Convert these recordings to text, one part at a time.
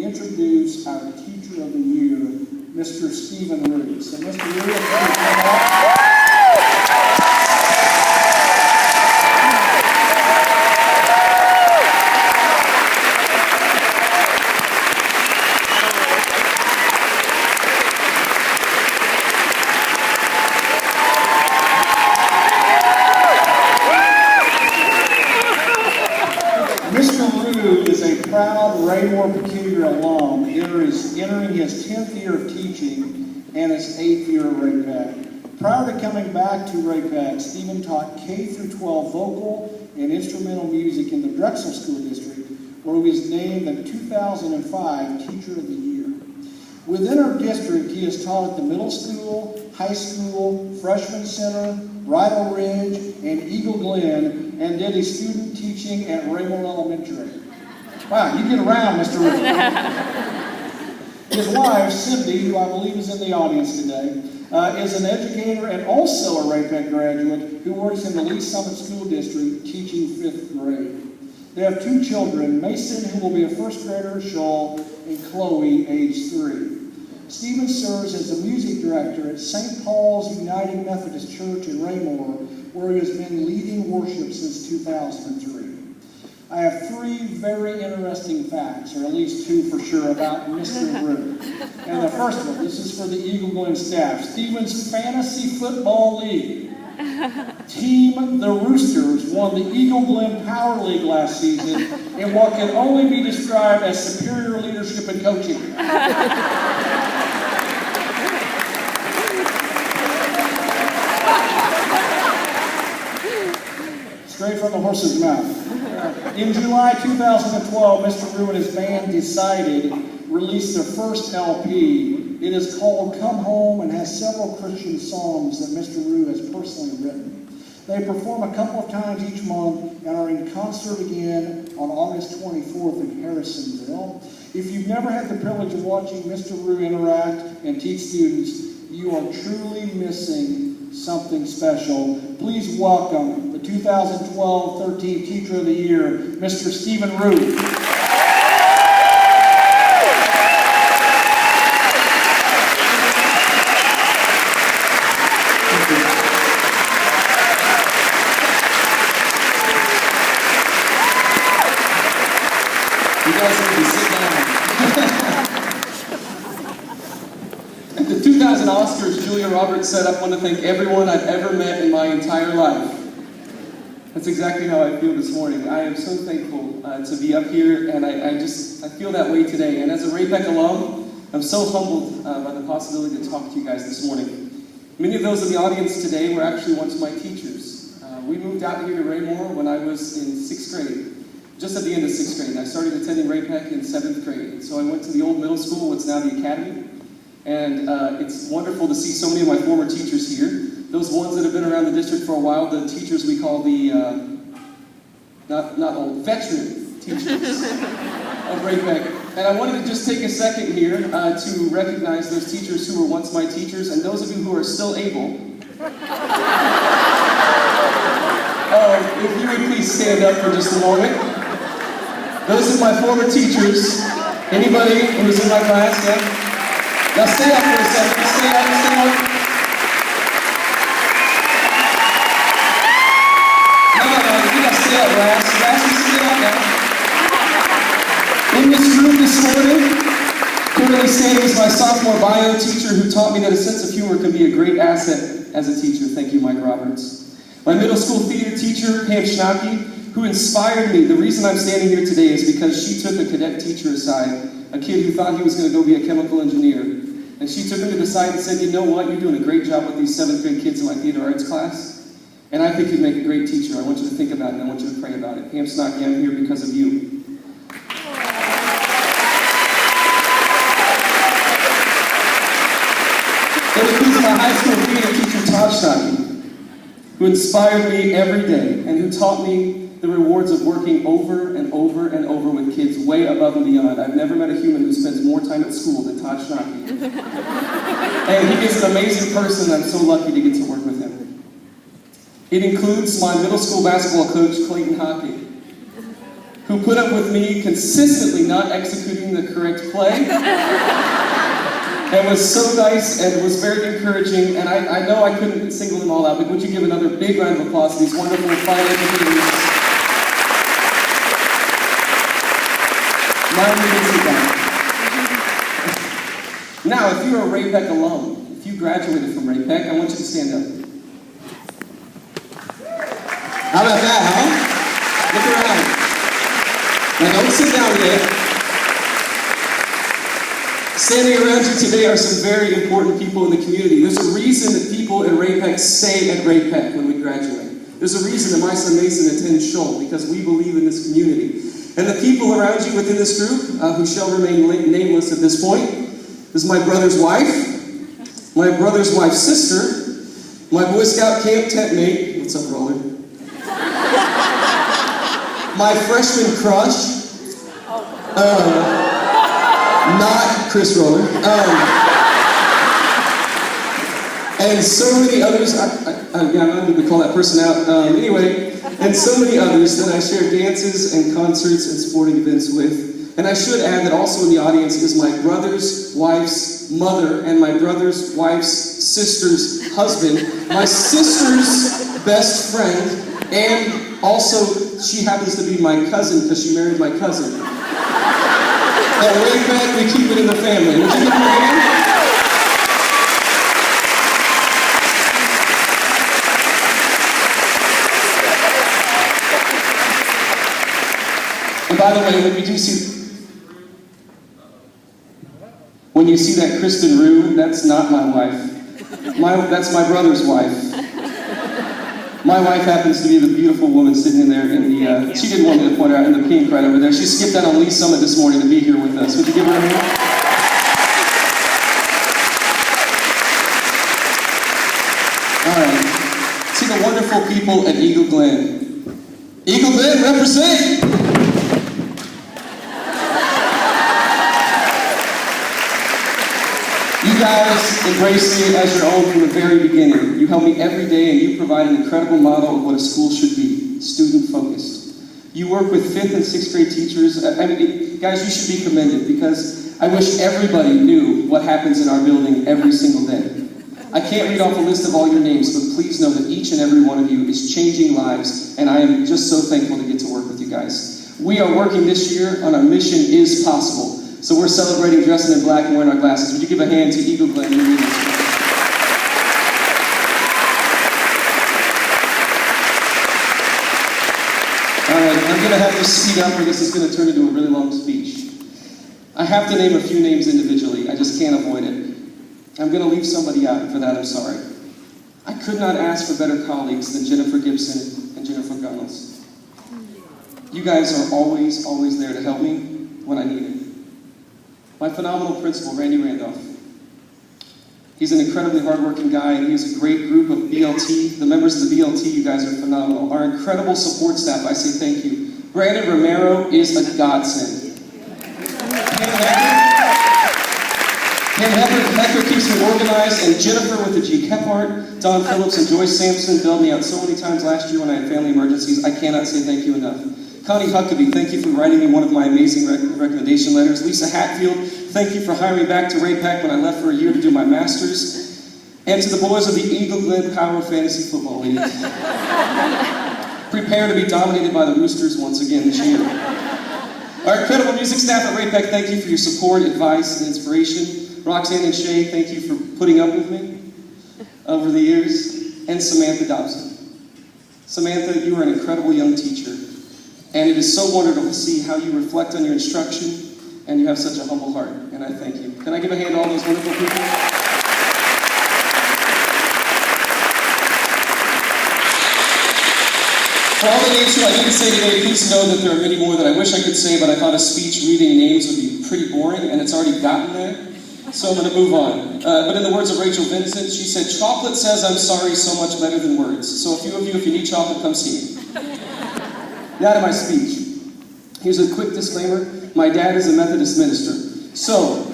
introduce our Teacher of the Year, Mr. Stephen Rue. So, Mr. Rue, please come up. Proud Raymore-Peculiar alum, entering his 10th year of teaching and his 8th year at Ray-Pec. Prior to coming back to Ray-Pec, Stephen taught K-12 vocal and instrumental music in the Drexel School District, where he was named the 2005 Teacher of the Year. Within our district, he has taught at the middle school, high school, freshman center, Bridal Ridge, and Eagle Glen, and did his student teaching at Raymore Elementary. Wow, you get around, Mr. Richard. His wife, Cindy, who I believe is in the audience today, is an educator and also a Ray-Pec graduate who works in the Lee Summit School District teaching 5th grade. They have 2 children, Mason, who will be a 1st grader, Shaw, and Chloe, age 3. Stephen serves as the music director at St. Paul's United Methodist Church in Raymore, where he has been leading worship since 2003. I have 3 very interesting facts, or at least 2 for sure, about Mr. Rue. And the first one, this is for the Eagle Glen staff. Stephen's Fantasy Football League. Team the Roosters won the Eagle Glen Power League last season in what can only be described as superior leadership and coaching. Straight from the horse's mouth. In July 2012, Mr. Rue and his band Decided released their first LP. It is called Come Home and has several Christian songs that Mr. Rue has personally written. They perform a couple of times each month and are in concert again on August 24th in Harrisonville. If you've never had the privilege of watching Mr. Rue interact and teach students, you are truly missing something special. Please welcome the 2012-13 Teacher of the Year, Mr. Stephen Rue. You guys need to sit down. At the 2000 Oscars, Julia Roberts said, "I want to thank everyone I've ever met in my entire life." That's exactly how I feel this morning. I am so thankful to be up here, and I feel that way today. And as a Ray-Pec alum, I'm so humbled by the possibility to talk to you guys this morning. Many of those in the audience today were actually once my teachers. We moved out here to Raymore when I was in 6th grade. Just at the end of 6th grade. I started attending Ray-Pec in 7th grade. So I went to the old middle school, what's now the academy. And it's wonderful to see so many of my former teachers here. Those ones that have been around the district for a while, the teachers we call the, not old, veteran teachers of Ray-Pec. And I wanted to just take a second here to recognize those teachers who were once my teachers, and those of you who are still able. If you would please stand up for just a moment. Those are my former teachers. Anybody who was in my class, yeah? Now stay up for a second. Stay up. No, you gotta stay up, Ras, you stay up now. In this room this morning, currently standing is my sophomore bio teacher who taught me that a sense of humor can be a great asset as a teacher. Thank you, Mike Roberts. My middle school theater teacher, Pam Schnacke, who inspired me. The reason I'm standing here today is because she took a cadet teacher aside, a kid who thought he was going to go be a chemical engineer. And she took him to the side and said, "You know what, you're doing a great job with these 7th grade kids in my theater arts class. And I think you'd make a great teacher. I want you to think about it, and I want you to pray about it. Pam Schnacke, I'm here because of you." That includes my high school theater teacher, Todd Schnacke, who inspired me every day and who taught me the rewards of working over and over and over with kids way above and beyond. I've never met a human who spends more time at school than Todd Schnacke. And he is an amazing person, and I'm so lucky to get to work with him. It includes my middle school basketball coach, Clayton Hockey, who put up with me consistently not executing the correct play, and was so nice and was very encouraging, and I know I couldn't single them all out, but would you give another big round of applause to these wonderful fine educators? Now, if you're a Ray-Pec alum, if you graduated from Ray-Pec, I want you to stand up. How about that, huh? Look around. Now, don't sit down yet. Standing around you today are some very important people in the community. There's a reason that people at Ray-Pec stay at Ray-Pec when we graduate. There's a reason that my son Mason attends Shoal, because we believe in this community. And the people around you within this group, who shall remain nameless at this point, is my brother's wife, my brother's wife's sister, my Boy Scout camp tent mate, what's up, Roller? My freshman crush, not Chris Roller, and so many others, I'm not going to call that person out, anyway, and so many others that I share dances and concerts and sporting events with. And I should add that also in the audience is my brother's wife's mother and my brother's wife's sister's husband, my sister's best friend, and also she happens to be my cousin because she married my cousin. At Ray-Pec, we keep it in the family. Would you give me a hand? And by the way, when you see that Kristen Rue, that's not my wife. That's my brother's wife. My wife happens to be the beautiful woman sitting in there in the, she didn't want me to point her out in the pink right over there. She skipped out on Lee Summit this morning to be here with us. Would you give her a hand? All right. See the wonderful people at Eagle Glen. Eagle Glen, represent! You guys embraced me as your own from the very beginning. You help me every day, and you provide an incredible model of what a school should be, student-focused. You work with 5th and 6th grade teachers. Guys, you should be commended, because I wish everybody knew what happens in our building every single day. I can't read off a list of all your names, but please know that each and every one of you is changing lives, and I am just so thankful to get to work with you guys. We are working this year on our Mission is Possible. So we're celebrating dressing in black and wearing our glasses. Would you give a hand to Eagle Glen? All right, I'm going to have to speed up, or this is going to turn into a really long speech. I have to name a few names individually. I just can't avoid it. I'm going to leave somebody out, and for that I'm sorry. I could not ask for better colleagues than Jennifer Gibson and Jennifer Gunnels. You guys are always, always there to help me when I need it. My phenomenal principal, Randy Randolph. He's an incredibly hardworking guy, and he has a great group of BLT. The members of the BLT, you guys are phenomenal. Our incredible support staff, I say thank you. Brandon Romero is a godsend. Ken Hecker keeps me organized, and Jennifer with the G. Kephart, Don Phillips, and Joyce Sampson bailed me out so many times last year when I had family emergencies. I cannot say thank you enough. Connie Huckabee, thank you for writing me one of my amazing recommendation letters. Lisa Hatfield, thank you for hiring me back to Ray-Pec when I left for a year to do my master's. And to the boys of the Eagle Glen Power Fantasy Football League. Prepare to be dominated by the Roosters once again this year. Our incredible music staff at Ray-Pec, thank you for your support, advice, and inspiration. Roxanne and Shay, thank you for putting up with me over the years. And Samantha Dobson. Samantha, you are an incredible young teacher. And it is so wonderful to see how you reflect on your instruction, and you have such a humble heart, and I thank you. Can I give a hand to all those wonderful people? For all the names who I didn't say today, please know that there are many more that I wish I could say, but I thought a speech reading names would be pretty boring, and it's already gotten there, so I'm going to move on. But in the words of Rachel Vincent, she said, "Chocolate says I'm sorry so much better than words. So a few of you, if you need chocolate, come see me." Now to my speech. Here's a quick disclaimer. My dad is a Methodist minister. So,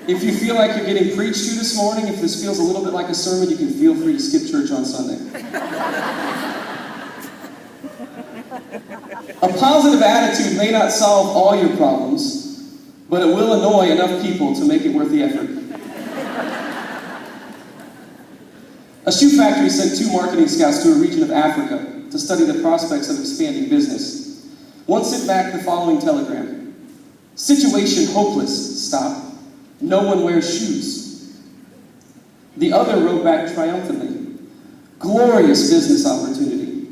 if you feel like you're getting preached to this morning, if this feels a little bit like a sermon, you can feel free to skip church on Sunday. A positive attitude may not solve all your problems, but it will annoy enough people to make it worth the effort. A shoe factory sent 2 marketing scouts to a region of Africa to study the prospects of expanding business. One sent back the following telegram: "Situation hopeless, stop. No one wears shoes." The other wrote back triumphantly: "Glorious business opportunity,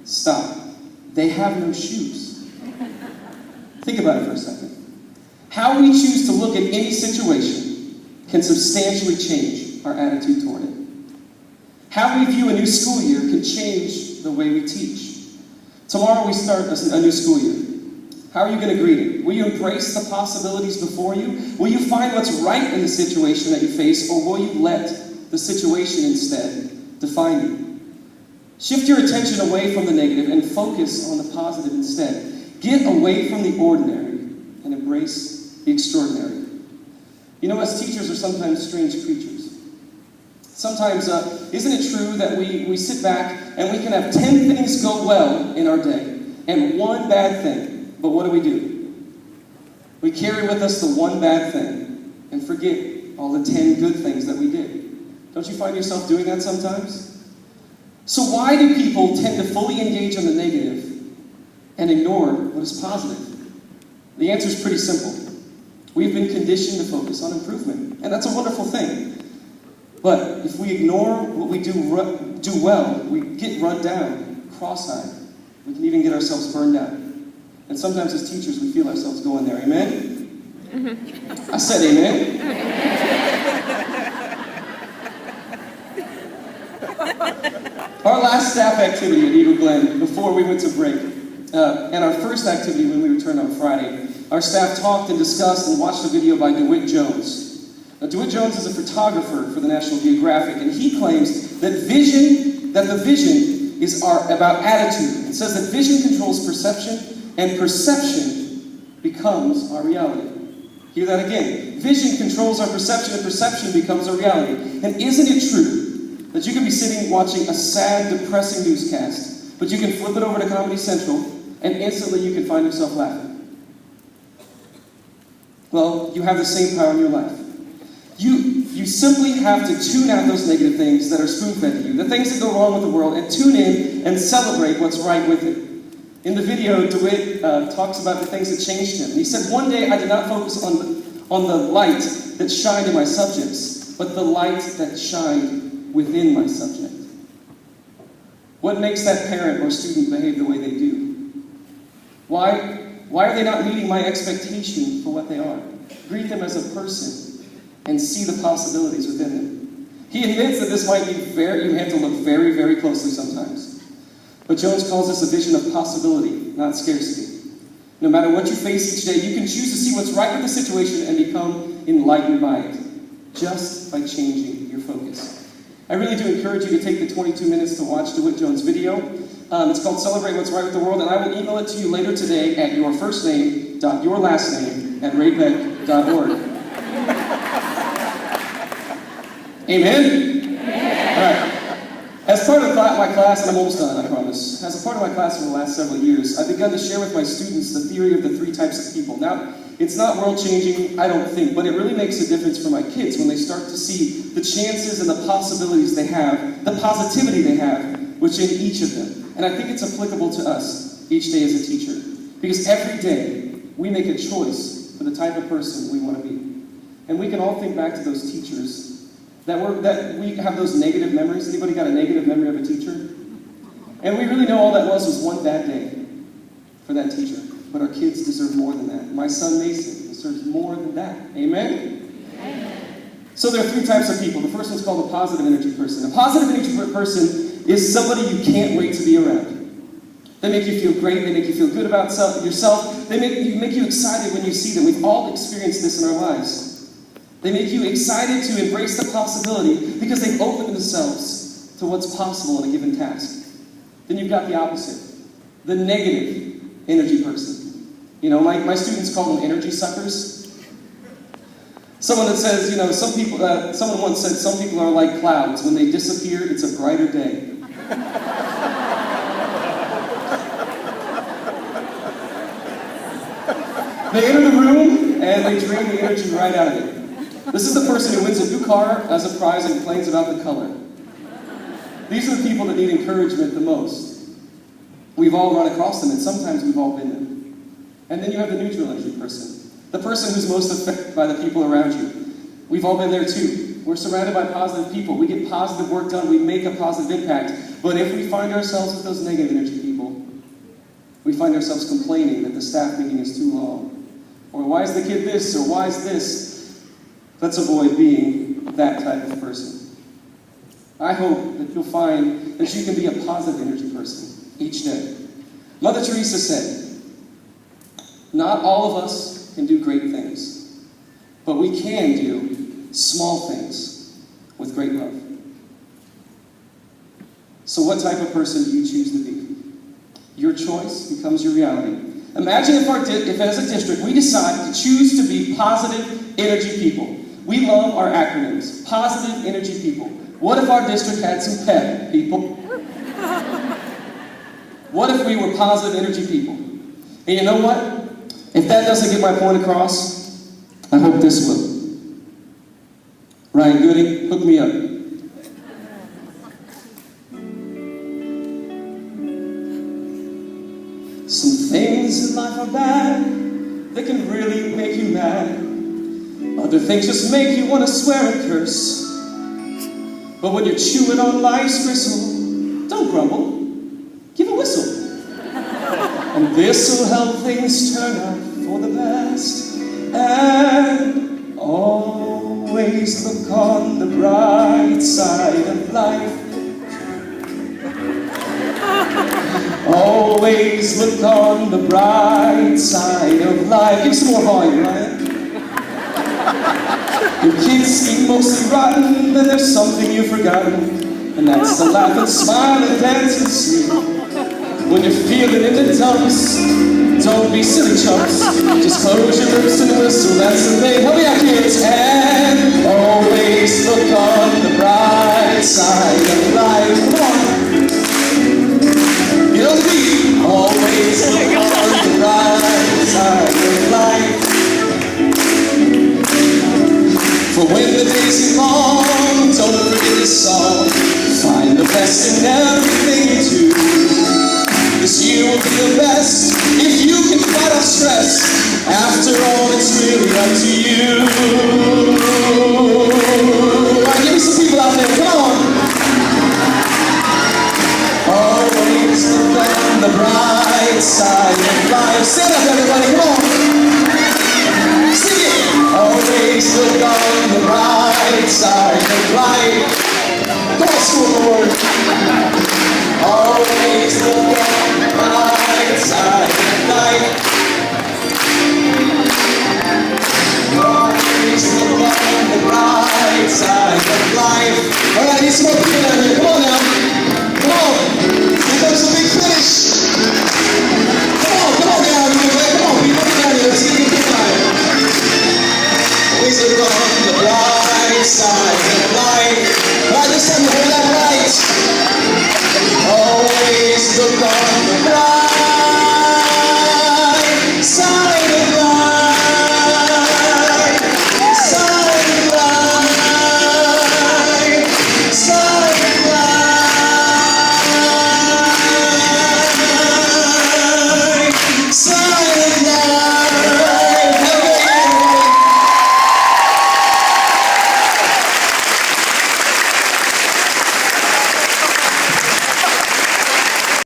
stop. They have no shoes." Think about it for a second. How we choose to look at any situation can substantially change our attitude toward it. How we view a new school year can change the way we teach. Tomorrow we start a new school year. How are you going to greet it? Will you embrace the possibilities before you? Will you find what's right in the situation that you face, or will you let the situation instead define you? Shift your attention away from the negative and focus on the positive instead. Get away from the ordinary and embrace the extraordinary. You know, as teachers are sometimes strange creatures. Sometimes, isn't it true that we sit back and we can have 10 things go well in our day and 1 bad thing, but what do? We carry with us the 1 bad thing and forget all the 10 good things that we did. Don't you find yourself doing that sometimes? So why do people tend to fully engage on the negative and ignore what is positive? The answer is pretty simple. We've been conditioned to focus on improvement, and that's a wonderful thing. But if we ignore what we do well, we get run down, cross-eyed. We can even get ourselves burned out. And sometimes as teachers, we feel ourselves going there. Amen? Mm-hmm. I said amen. Our last staff activity at Eagle Glen before we went to break, and our first activity when we returned on Friday, our staff talked and discussed and watched a video by DeWitt Jones. Now, DeWitt Jones is a photographer for the National Geographic, and he claims that the vision is about attitude. It says that vision controls perception, and perception becomes our reality. Hear that again. Vision controls our perception, and perception becomes our reality. And isn't it true that you can be sitting watching a sad, depressing newscast, but you can flip it over to Comedy Central, and instantly you can find yourself laughing? Well, you have the same power in your life. You simply have to tune out those negative things that are spoon-fed to you, the things that go wrong with the world, and tune in and celebrate what's right with it. In the video, DeWitt talks about the things that changed him. And he said, "One day I did not focus on the light that shined in my subjects, but the light that shined within my subject." What makes that parent or student behave the way they do? Why are they not meeting my expectation for what they are? Greet them as a person and see the possibilities within them. He admits that this might be you have to look very, very closely sometimes. But Jones calls this a vision of possibility, not scarcity. No matter what you face each day, you can choose to see what's right with the situation and become enlightened by it, just by changing your focus. I really do encourage you to take the 22 minutes to watch DeWitt Jones' video. It's called Celebrate What's Right with the World, and I will email it to you later today at yourfirstname.yourlastname@raypec.org. Amen? All right. As part of my class, and I'm almost done, I promise. As a part of my class for the last several years, I've begun to share with my students the theory of the 3 types of people. Now, it's not world-changing, I don't think, but it really makes a difference for my kids when they start to see the chances and the possibilities they have, the positivity they have within each of them. And I think it's applicable to us each day as a teacher. Because every day, we make a choice for the type of person we want to be. And we can all think back to those teachers that we have those negative memories. Anybody got a negative memory of a teacher? And we really know all that was 1 bad day for that teacher. But our kids deserve more than that. My son Mason deserves more than that. Amen? Amen. So there are 3 types of people. The first one's called a positive energy person. A positive energy person is somebody you can't wait to be around. They make you feel great. They make you feel good about yourself. They make you excited when you see them. We've all experienced this in our lives. They make you excited to embrace the possibility because they've opened themselves to what's possible in a given task. Then you've got the opposite, the negative energy person. You know, my students call them energy suckers. Someone that says, someone once said some people are like clouds. When they disappear, it's a brighter day. They enter the room and they drain the energy right out of it. This is the person who wins a new car as a prize and complains about the color. These are the people that need encouragement the most. We've all run across them, and sometimes we've all been them. And then you have the neutral energy person, the person who's most affected by the people around you. We've all been there too. We're surrounded by positive people. We get positive work done. We make a positive impact. But if we find ourselves with those negative energy people, we find ourselves complaining that the staff meeting is too long. Or why is the kid this? Or why is this? Let's avoid being that type of person. I hope that you'll find that you can be a positive energy person each day. Mother Teresa said, not all of us can do great things, but we can do small things with great love. So what type of person do you choose to be? Your choice becomes your reality. Imagine if as a district we decide to choose to be positive energy people. We love our acronyms, positive energy people. What if our district had some PEP people? What if we were positive energy people? And you know what? If that doesn't get my point across, I hope this will. Ryan Goody, hook me up. Some things in life are bad, they can really make you mad. Other things just make you want to swear and curse. But when you're chewing on life's gristle, don't grumble, give a whistle. And this'll help things turn out for the best. And always look on the bright side of life. Always look on the bright side of life. Give some more volume, Ryan. Your kids seem mostly rotten, then there's something you've forgotten, and that's to laugh and smile and dance and sing. When you're feeling in the dumps, don't be silly chumps. Just close your lips and whistle, that's the thing. Help me out, kids. And always look on the bright side of life. Come on. You know the beat. Always look on the bright side of life. For when the days get long, don't forget this song. Find the best in everything you do. This year will be the best if you can fight off stress. After all, it's really up to you. All right, give me some people out there, come on. Always look on the bright side of life. Stand up, everybody, come on. Sing it. Always look on the bright side of life. Come on, school board. Always look on the bright side of life. Always look on the bright side of life. All right, need some more people down here. Come on now. Come on. Here comes the big finish. Come on down here. Come on, people down here. Let's get you fire. Always look on the bright side.